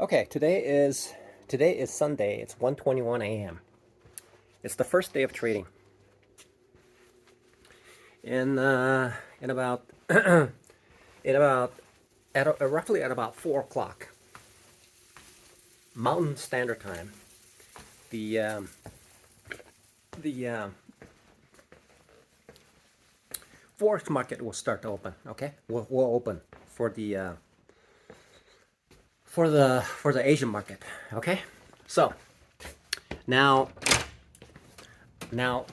Okay, today is Sunday. It's 1:21 a.m. It's the first day of trading. In about in about roughly at about 4 o'clock Mountain Standard Time, the forex market will start to open. Okay, will open for the Asian market. Okay, so now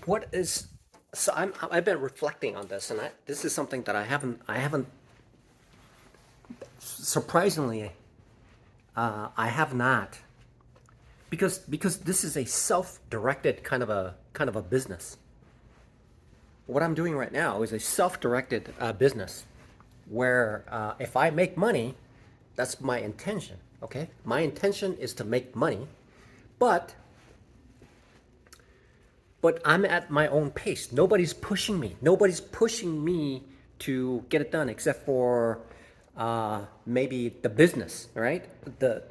what is so I've been reflecting on this, and this is something that I haven't surprisingly I have not, because this is a self-directed kind of a business. What I'm doing right now is a self-directed business where if I make money, that's my intention. Okay, my intention is to make money, but I'm at my own pace. Nobody's pushing me. Nobody's pushing me to get it done except for maybe the business, right? The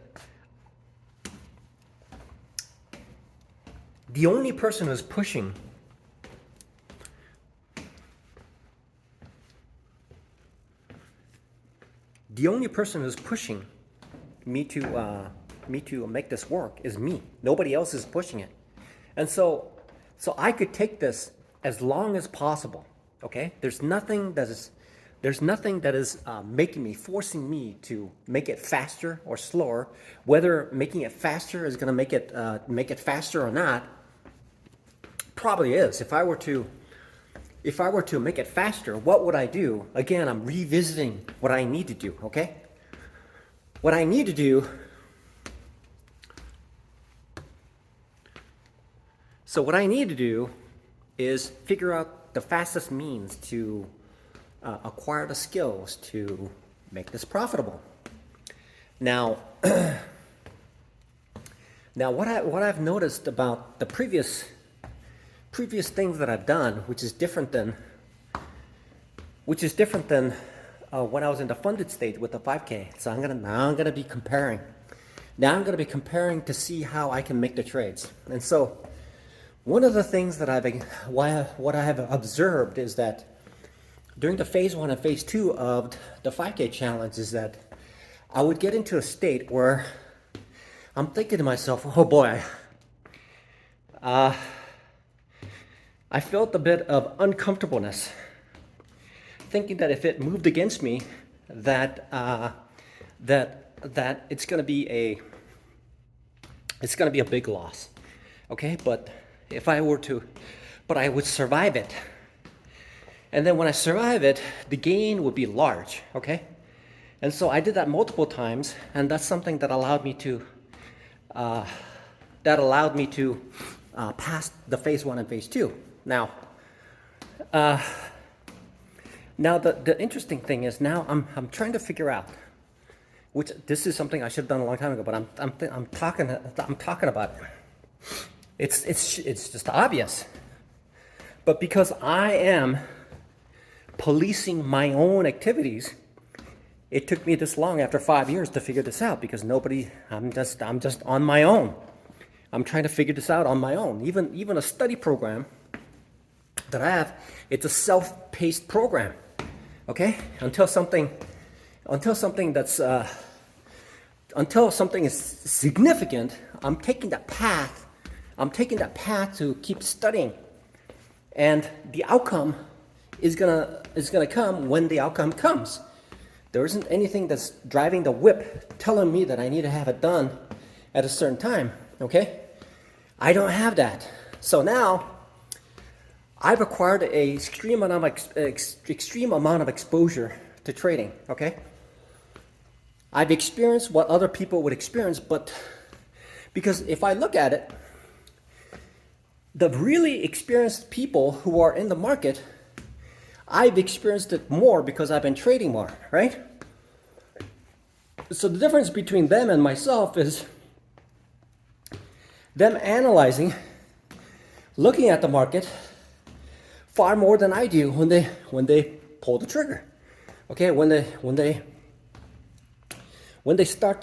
only person who's pushing me to make this work is me. Nobody else is pushing it, and so I could take this as long as possible. Okay, there's nothing that is forcing me to make it faster or slower. Whether making it faster is going to make it faster or not, probably is. If I were to make it faster, what would I do? Again, I'm revisiting what I need to do. Okay, what I need to do. So what I need to do is figure out the fastest means to acquire the skills to make this profitable. Now, what I've noticed about the previous things that I've done, which is different than when I was in the funded state with the 5K. So I'm gonna be comparing. Now I'm gonna be comparing to see how I can make the trades. And so, one of the things that what I have observed is that during the phase 1 and phase 2 of the 5K challenge is that I would get into a state where I'm thinking to myself, oh boy, I felt a bit of uncomfortableness, thinking that if it moved against me, that it's going to be a big loss. Okay, but I would survive it. And then when I survive it, the gain would be large. Okay, and so I did that multiple times, and that's something that allowed me to pass the phase 1 and phase 2. Now the interesting thing is, now I'm trying to figure out, which this is something I should have done a long time ago, but I'm talking about it. It's just obvious. But because I am policing my own activities, it took me this long after 5 years to figure this out, because I'm just on my own. I'm trying to figure this out on my own. Even a study program that I have, it's a self-paced program. Okay? Until something is significant, I'm taking that path to keep studying. And the outcome is gonna come when the outcome comes. There isn't anything that's driving the whip telling me that I need to have it done at a certain time. Okay? I don't have that. So now I've acquired an extreme amount of exposure to trading. Okay? I've experienced what other people would experience, but because if I look at it, the really experienced people who are in the market, I've experienced it more because I've been trading more, right? So the difference between them and myself is them analyzing, looking at the market far more than I do when they pull the trigger. Okay, when they start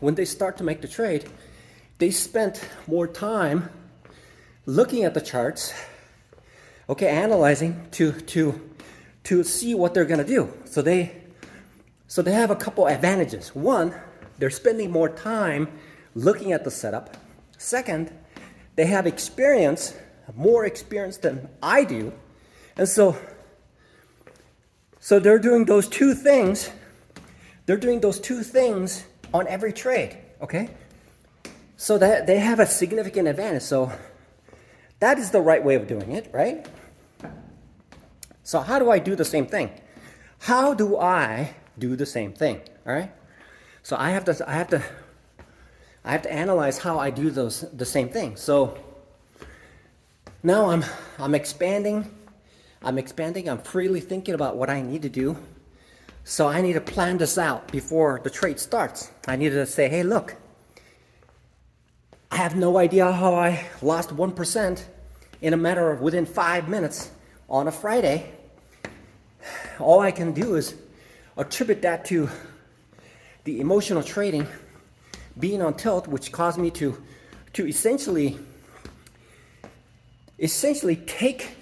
when they start to make the trade, they spent more time looking at the charts, okay, analyzing to see what they're gonna do. So they have a couple advantages. One, they're spending more time looking at the setup. Second, they have experience, more experience than I do. And so they're doing those two things. They're doing those two things on every trade, okay? So that they have a significant advantage. So that is the right way of doing it, right? So how do I do the same thing? How do I do the same thing? All right. So I have to analyze how I do the same thing. So now I'm expanding. I'm freely thinking about what I need to do. So I need to plan this out before the trade starts. I need to say, hey, look, I have no idea how I lost 1% in a matter of within 5 minutes on a Friday. All I can do is attribute that to the emotional trading being on tilt, which caused me to essentially take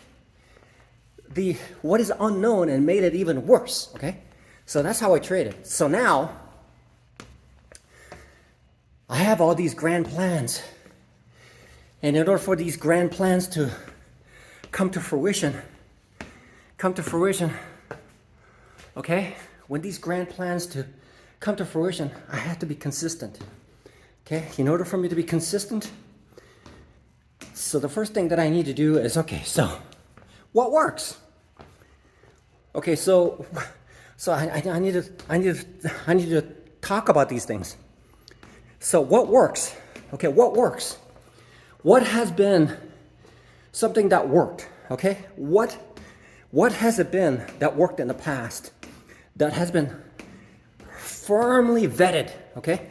what is unknown and made it even worse. Okay, so that's how I traded. So now I have all these grand plans, and in order for these grand plans to come to fruition, okay, when these grand plans to come to fruition, I have to be consistent. Okay, in order for me to be consistent, so the first thing that I need to do is, okay, so what works? Okay, so I need to talk about these things. So what works? Okay, what works? What has been something that worked? Okay, what has it been that worked in the past that has been firmly vetted? Okay,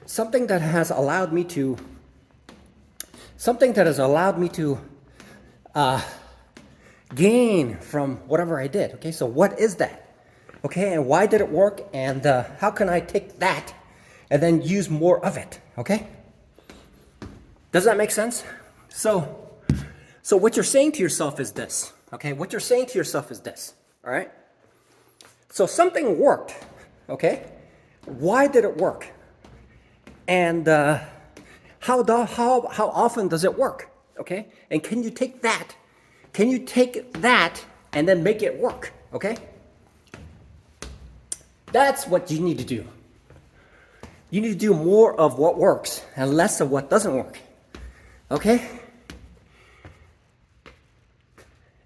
something that has allowed me to gain from whatever I did. Okay, so what is that? Okay, and why did it work? And how can I take that and then use more of it? Okay, does that make sense? So what you're saying to yourself is this. Okay, what you're saying to yourself is this. All right. So something worked. Okay, why did it work? And how often does it work? Okay, and can you take that? Can you take that and then make it work? Okay, that's what you need to do. You need to do more of what works and less of what doesn't work. Okay?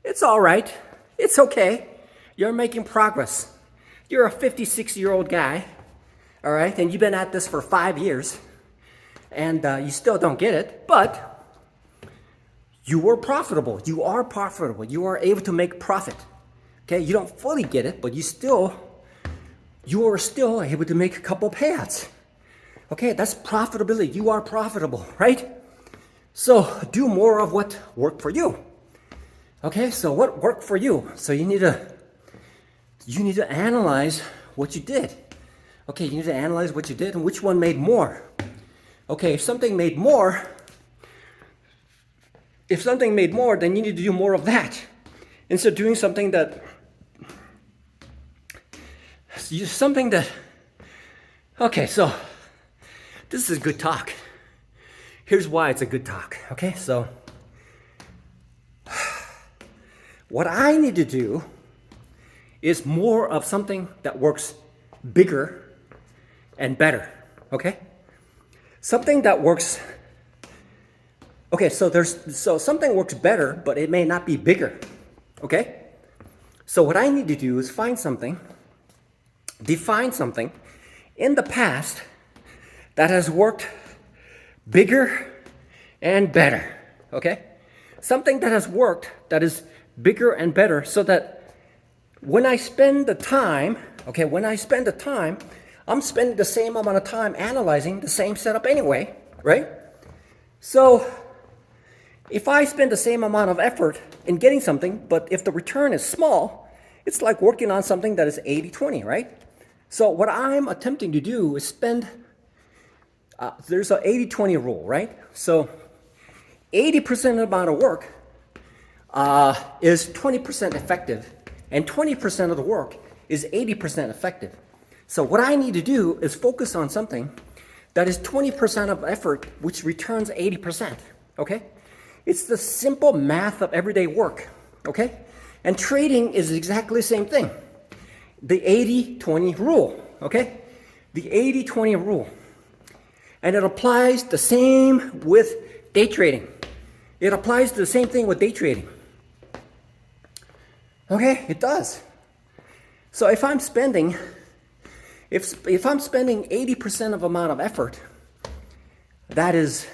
It's all right. It's okay. You're making progress. You're a 56-year-old guy, all right, and you've been at this for 5 years, and you still don't get it, but you were profitable. You are profitable. You are able to make profit. Okay? You don't fully get it, but you are still able to make a couple payouts. Okay? That's profitability. You are profitable, right? So do more of what worked for you. Okay? So what worked for you? So you need to analyze what you did. Okay, you need to analyze what you did and which one made more. Okay, if something made more, then you need to do more of that. Instead of doing something that, okay, so this is good talk. Here's why it's a good talk, okay? So what I need to do is more of something that works bigger and better, okay? Something that works, okay, so something works better, but it may not be bigger, okay? So what I need to do is define something in the past that has worked bigger and better, okay? Something that has worked that is bigger and better, so that when I spend the time, I'm spending the same amount of time analyzing the same setup anyway, right? So if I spend the same amount of effort in getting something, but if the return is small, it's like working on something that is 80-20, right? So what I'm attempting to do is spend there's an 80-20 rule, right? So 80% of the amount of work is 20% effective, and 20% of the work is 80% effective. So what I need to do is focus on something that is 20% of effort, which returns 80%, okay? It's the simple math of everyday work, okay? And trading is exactly the same thing. The 80-20 rule, okay? The 80-20 rule. And it applies the same with day trading. It applies to the same thing with day trading. Okay, it does. So if I'm spending 80% of amount of effort, that is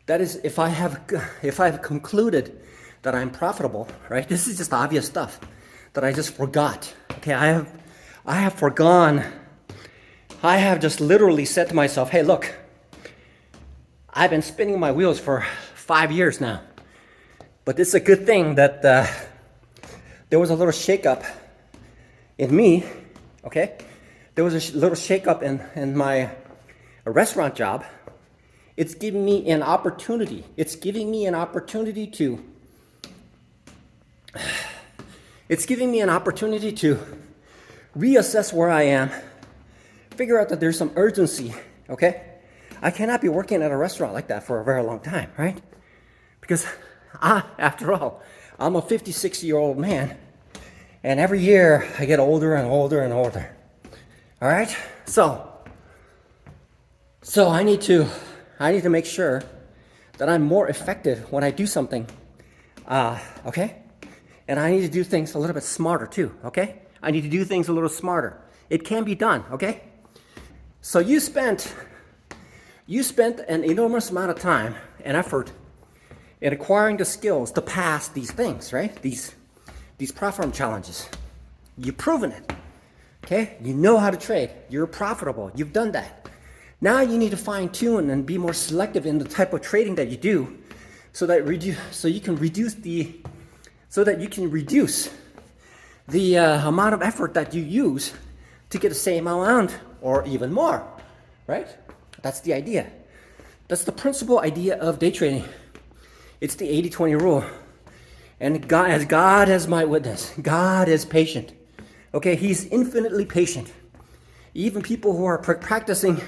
if I have concluded that I'm profitable, right? This is just obvious stuff that I just forgot. Okay, I have forgone. I have just literally said to myself, hey, look, I've been spinning my wheels for 5 years now. But it's a good thing that there was a little shakeup in me, okay? There was a little shakeup in my restaurant job. It's giving me an opportunity. It's giving me an opportunity to reassess where I am, figure out that there's some urgency, okay? I cannot be working at a restaurant like that for a very long time, right? Because after all, I'm a 56-year-old man, and every year I get older and older and older. All right? So I need to make sure that I'm more effective when I do something. Okay? And I need to do things a little bit smarter too, okay? I need to do things a little smarter. It can be done, okay? So you spent an enormous amount of time and effort in acquiring the skills to pass these things, right? These platform challenges. You've proven it, okay? You know how to trade. You're profitable. You've done that. Now you need to fine tune and be more selective in the type of trading that you do, so that you can reduce the amount of effort that you use to get the same amount or even more, right? That's the idea. That's the principal idea of day trading. It's the 80-20 rule. And God as my witness, God is patient. Okay, He's infinitely patient. Even people who are practicing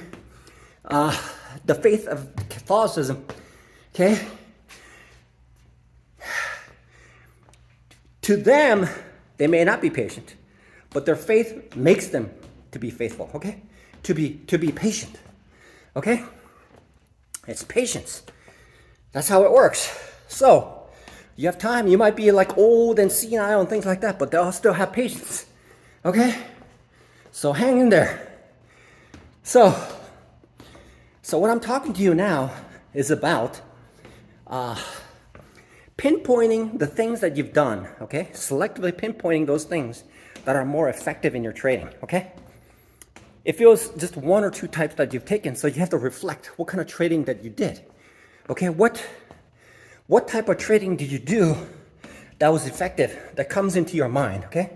the faith of Catholicism, okay, to them, they may not be patient, but their faith makes them to be faithful, okay? To be patient, okay? It's patience. That's how it works. So, you have time. You might be like old and senile and things like that, but they'll still have patience, okay? So hang in there. So what I'm talking to you now is about pinpointing the things that you've done, okay? Selectively pinpointing those things that are more effective in your trading, okay? If it was just one or two types that you've taken, so you have to reflect what kind of trading that you did, okay? What type of trading did you do that was effective, that comes into your mind, okay?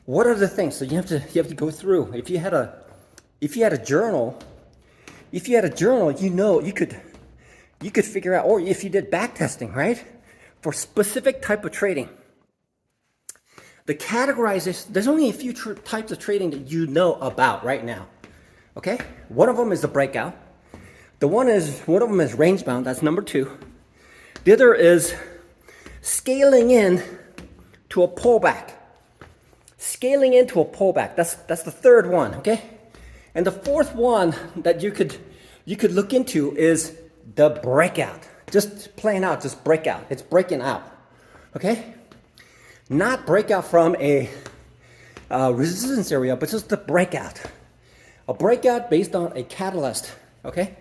What are the things? So you have to go through. If you had a journal, you know, you could figure out, or if you did back testing, right? For specific type of trading. The categorization, there's only a few types of trading that you know about right now. Okay? One of them is the breakout. One of them is range bound, that's number 2. The other is scaling in to a pullback. Scaling into a pullback. That's the third one, okay? And the fourth one that you could look into is the breakout. Just plain out, just breakout. It's breaking out, okay? Not breakout from a resistance area, but just the breakout. A breakout based on a catalyst, okay?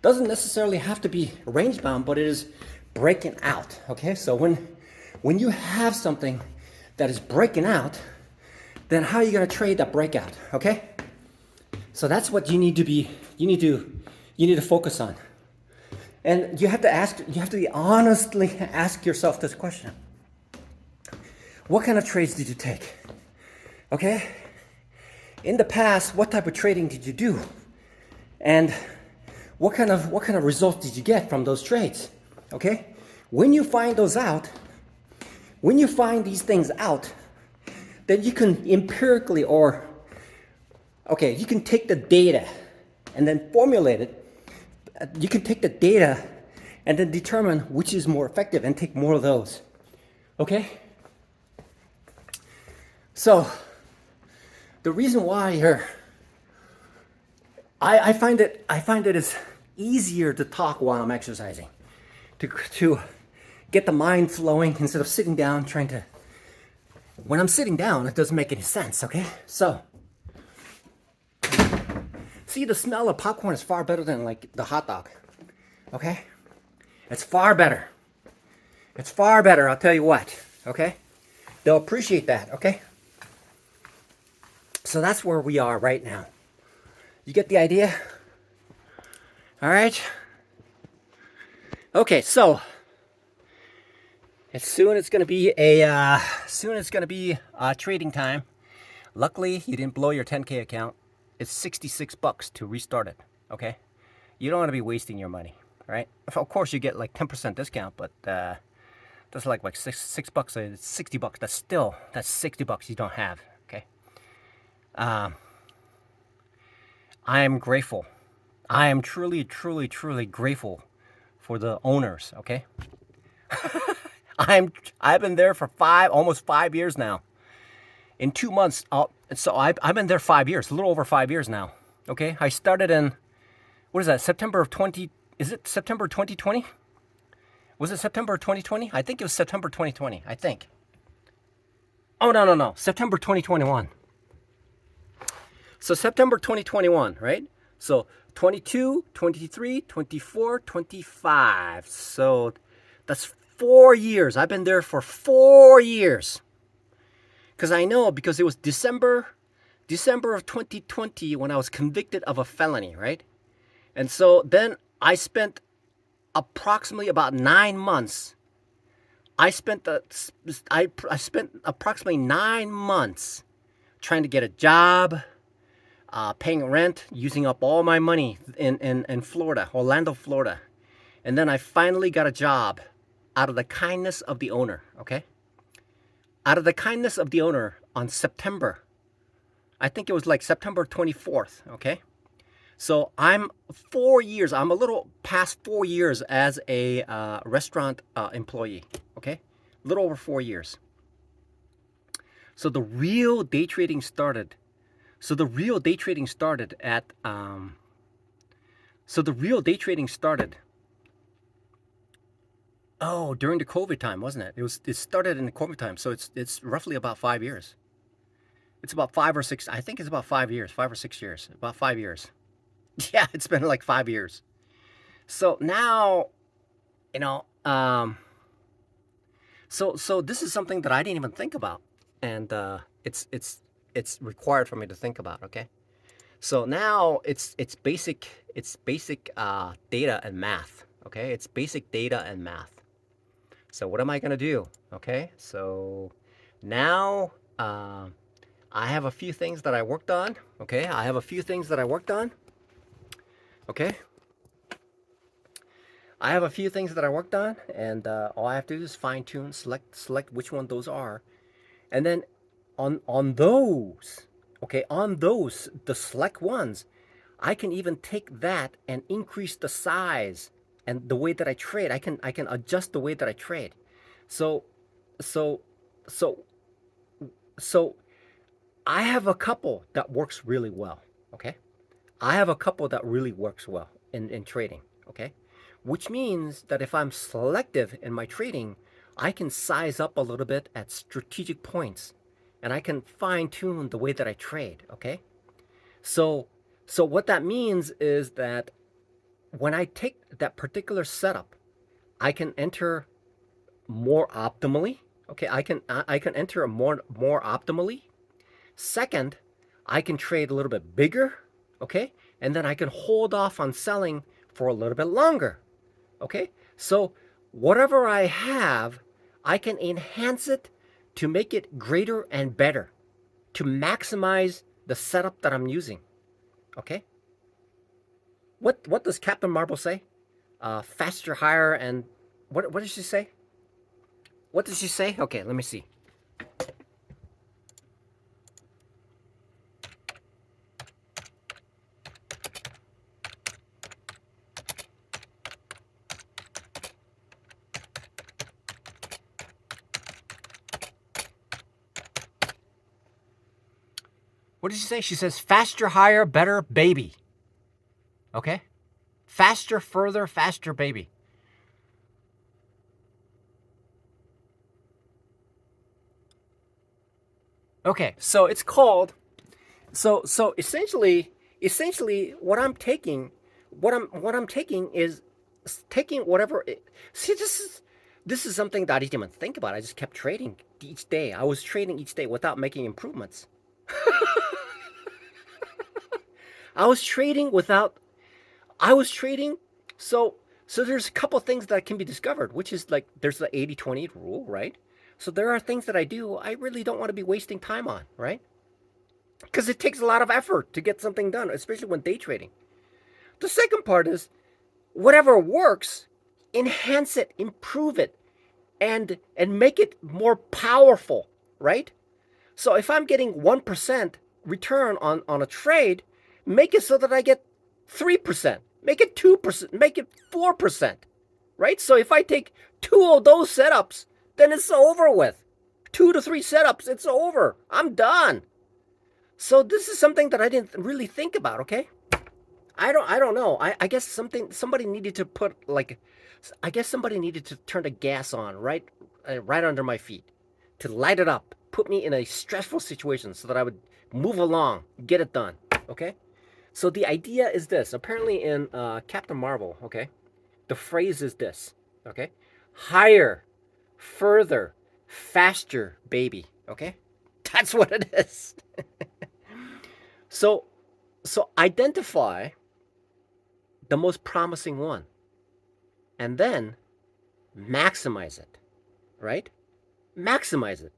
Doesn't necessarily have to be range bound, but it is breaking out, okay? So when you have something that is breaking out, then how are you gonna trade that breakout, okay? So that's what you need to focus on. And you have to honestly ask yourself this question. What kind of trades did you take? Okay? in the past, what type of trading did you do? And what kind of results did you get from those trades? Okay? When you find those out, when you find these things out, then you can empirically you can take the data and then formulate it. You can take the data and then determine which is more effective and take more of those. Okay? So, the reason why I find it is easier to talk while I'm exercising, to get the mind flowing instead of sitting down trying to. When I'm sitting down, it doesn't make any sense. Okay, so see, the smell of popcorn is far better than like the hot dog. Okay, it's far better. It's far better. I'll tell you what. Okay, they'll appreciate that. Okay. So that's where we are right now. You get the idea? All right. Okay, so soon it's gonna be trading time. Luckily, you didn't blow your 10K account. It's $66 to restart it. Okay, you don't want to be wasting your money, right? Of course, you get like 10% discount, but that's like $6. It's $60. That's $60 you don't have. Okay. I am grateful. I am truly, truly, truly grateful for the owners. Okay, I've been there for almost 5 years now. In 2 months, I've been there 5 years, a little over 5 years now. Okay, I started in September of 20. Is it September 2020? Was it September 2020? I think it was September 2020. I think. Oh no, September 2021. So September 2021, right? So 22, 23, 24, 25. So that's 4 years. I've been there for 4 years. Because it was December of 2020 when I was convicted of a felony, right? And so then I spent approximately about 9 months. I spent approximately 9 months trying to get a job, paying rent, using up all my money in Florida, Orlando, Florida. And then I finally got a job out of the kindness of the owner, okay? Out of the kindness of the owner on September. I think it was like September 24th, okay? So I'm a little past 4 years as a restaurant employee, okay? A little over 4 years. So the real day trading started during the COVID time, wasn't it? It started in the COVID time, so it's roughly about 5 years. It's about 5 or 6. I think it's about 5 years, 5 or 6 years, about 5 years. Yeah, it's been like 5 years. So now, so this is something that I didn't even think about, and it's required for me to think about. Okay, so now it's basic data and math. Okay, it's basic data and math. So what am I gonna do? Okay, so now I have a few things that I worked on. Okay, and all I have to do is fine tune, select which one those are, and then on those, the select ones, I can even take that and increase the size and the way that I trade. I can adjust the way that I trade. So I have a couple that works really well. Okay, I have a couple that really works well in trading. Okay, which means that if I'm selective in my trading, I can size up a little bit at strategic points, and I can fine tune the way that I trade. Okay, so what that means is that when I take that particular setup, I can enter more optimally. Okay, I can enter more optimally. Second, I can trade a little bit bigger. Okay, and then I can hold off on selling for a little bit longer. Okay, so whatever I have, I can enhance it to make it greater and better, to maximize the setup that I'm using. Okay? What does Captain Marvel say? Faster, higher, and what did she say? What did she say? Okay, let me see. What did she say? She says faster, higher, better, baby. Okay? Faster, further, faster, baby. Okay, so it's called so essentially what I'm taking is taking whatever see this is something that I didn't even think about. I just kept trading each day. I was trading each day without making improvements. I was trading without I was trading so so there's a couple things that can be discovered, which is like there's the 80-20 rule, right? So there are things that I do I really don't want to be wasting time on, right? Because it takes a lot of effort to get something done, especially when day trading. The second part is whatever works, enhance it, improve it, and make it more powerful, right? So if I'm getting 1% return on a trade, make it so that I get 3%, make it 2%, make it 4%, right? So if I take two of those setups, then it's over with. 2 to 3 setups, it's over. I'm done. So this is something that I didn't really think about, okay? I don't know. I guess somebody needed to put like I guess somebody needed to turn the gas on right under my feet to light it up, put me in a stressful situation so that I would move along, get it done, okay? So the idea is this. Apparently in Captain Marvel, okay? The phrase is this, okay? Higher, further, faster, baby, okay? That's what it is. So so identify the most promising one and then maximize it, right? Maximize it.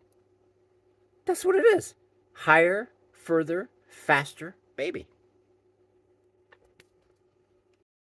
That's what it is. Higher, further, faster, baby.